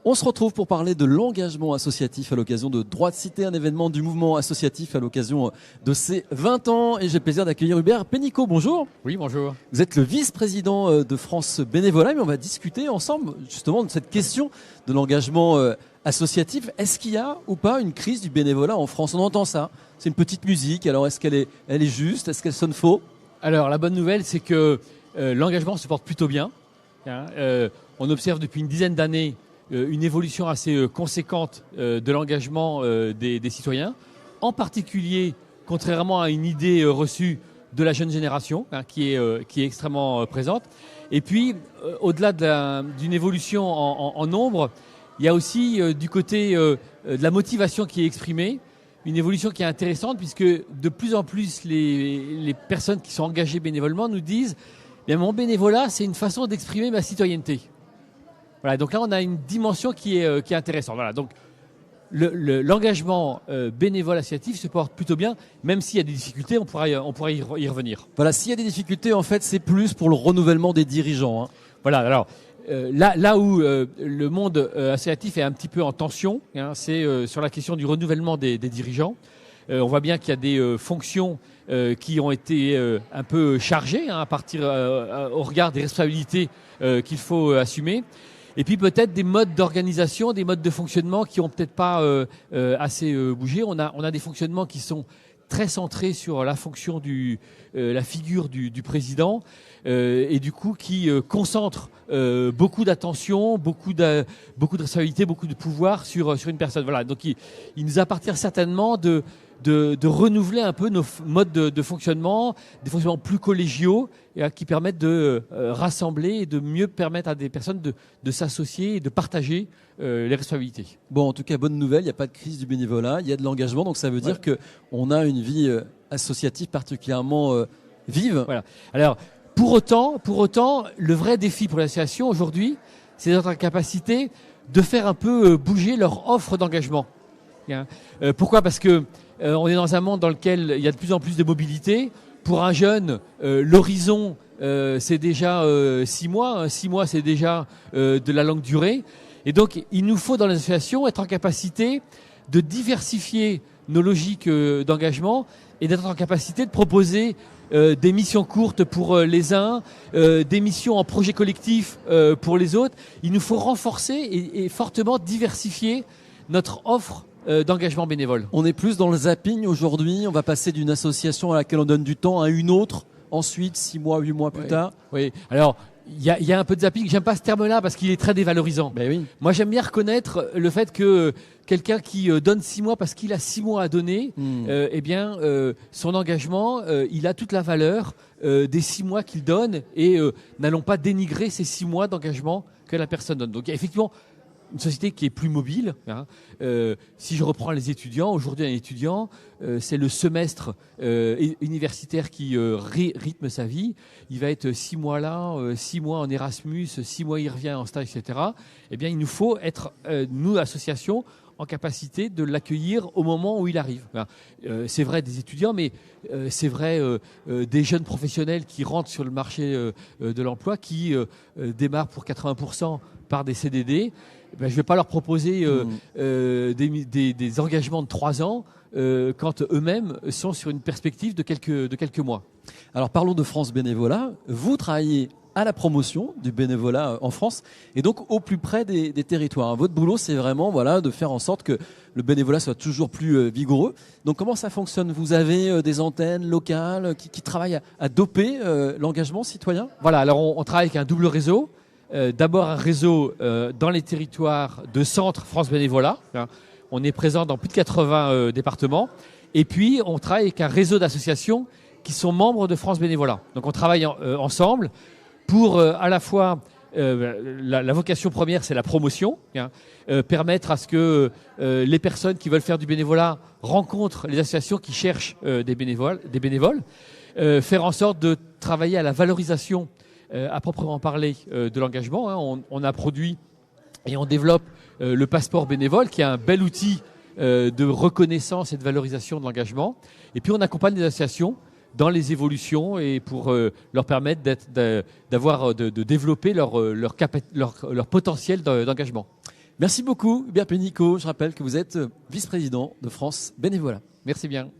On se retrouve pour parler de l'engagement associatif à l'occasion de Droit de Cité, un événement du mouvement associatif à l'occasion de ses 20 ans. Et j'ai le plaisir d'accueillir Hubert Pénicaud. Bonjour. Oui, bonjour. Vous êtes le vice-président de France Bénévolat, mais on va discuter ensemble justement de cette question de l'engagement associatif. Est-ce qu'il y a ou pas une crise du bénévolat en France? On entend ça. C'est une petite musique. Alors est-ce qu'elle est juste? Est-ce qu'elle sonne faux? Alors, la bonne nouvelle, c'est que l'engagement se porte plutôt bien. On observe depuis une dizaine d'années une évolution assez conséquente de l'engagement des citoyens, en particulier, contrairement à une idée reçue de la jeune génération, qui est extrêmement présente. Et puis, au-delà d'une évolution en nombre, il y a aussi du côté de la motivation qui est exprimée, une évolution qui est intéressante, puisque de plus en plus, les personnes qui sont engagées bénévolement nous disent « Mon bénévolat, c'est une façon d'exprimer ma citoyenneté ». Voilà, donc là, on a une dimension qui est intéressante. Voilà, donc l'engagement bénévole associatif se porte plutôt bien, même s'il y a des difficultés, on pourra y revenir. Voilà, s'il y a des difficultés, en fait, c'est plus pour le renouvellement des dirigeants. Voilà, alors là où le monde associatif est un petit peu en tension, c'est sur la question du renouvellement des dirigeants. On voit bien qu'il y a des fonctions qui ont été un peu chargées à partir au regard des responsabilités qu'il faut assumer. Et puis peut-être des modes d'organisation, des modes de fonctionnement qui ont peut-être pas assez bougé. On a des fonctionnements qui sont très centrés sur la fonction la figure du président et du coup qui concentrent beaucoup d'attention, beaucoup de responsabilité, beaucoup de pouvoir sur une personne. Voilà. Donc il nous appartient certainement de renouveler un peu nos modes de fonctionnement, des fonctionnements plus collégiaux qui permettent de rassembler et de mieux permettre à des personnes de s'associer et de partager les responsabilités. Bon, en tout cas, bonne nouvelle, il n'y a pas de crise du bénévolat, il y a de l'engagement, donc ça veut dire qu'on a une vie associative particulièrement vive. Voilà. Alors, pour autant, le vrai défi pour l'association aujourd'hui, c'est notre capacité de faire un peu bouger leur offre d'engagement. Pourquoi ? Parce que on est dans un monde dans lequel il y a de plus en plus de mobilité. Pour un jeune, l'horizon, c'est déjà 6 mois. 6 mois, c'est déjà de la longue durée. Et donc, il nous faut dans l'association être en capacité de diversifier nos logiques d'engagement et d'être en capacité de proposer des missions courtes pour les uns, des missions en projet collectif pour les autres. Il nous faut renforcer et fortement diversifier notre offre d'engagement bénévole. On est plus dans le zapping aujourd'hui, on va passer d'une association à laquelle on donne du temps à une autre, ensuite 6 mois, 8 mois plus tard. Oui, alors il y a un peu de zapping, j'aime pas ce terme-là parce qu'il est très dévalorisant. Ben oui. Moi j'aime bien reconnaître le fait que quelqu'un qui donne 6 mois parce qu'il a 6 mois à donner, son engagement, il a toute la valeur des 6 mois qu'il donne et n'allons pas dénigrer ces 6 mois d'engagement que la personne donne. Donc effectivement, une société qui est plus mobile. Si je reprends les étudiants, aujourd'hui un étudiant, c'est le semestre universitaire qui rythme sa vie. Il va être 6 mois là, 6 mois en Erasmus, 6 mois il revient en stage, etc. Eh bien, il nous faut être, nous, association, en capacité de l'accueillir au moment où il arrive. C'est vrai des étudiants, mais c'est vrai des jeunes professionnels qui rentrent sur le marché de l'emploi, qui démarrent pour 80% par des CDD. Je ne vais pas leur proposer des engagements de 3 ans quand eux-mêmes sont sur une perspective de quelques mois. Alors parlons de France Bénévolat. Vous travaillez à la promotion du bénévolat en France et donc au plus près des territoires. Votre boulot, c'est vraiment de faire en sorte que le bénévolat soit toujours plus vigoureux. Donc comment ça fonctionne ? Vous avez des antennes locales qui travaillent à doper l'engagement citoyen ? Voilà, alors on travaille avec un double réseau. D'abord un réseau dans les territoires de centre France Bénévolat. On est présent dans plus de 80 départements. Et puis on travaille avec un réseau d'associations qui sont membres de France Bénévolat. Donc on travaille ensemble pour à la fois la vocation première, c'est la promotion, permettre à ce que les personnes qui veulent faire du bénévolat rencontrent les associations qui cherchent des bénévoles, faire en sorte de travailler à la valorisation à proprement parler de l'engagement. On a produit et on développe le passeport bénévole, qui est un bel outil de reconnaissance et de valorisation de l'engagement. Et puis on accompagne les associations dans les évolutions et pour leur permettre de développer leur potentiel d'engagement. Merci beaucoup, Hubert Pénicaud. Je rappelle que vous êtes vice-président de France Bénévolat. Merci bien.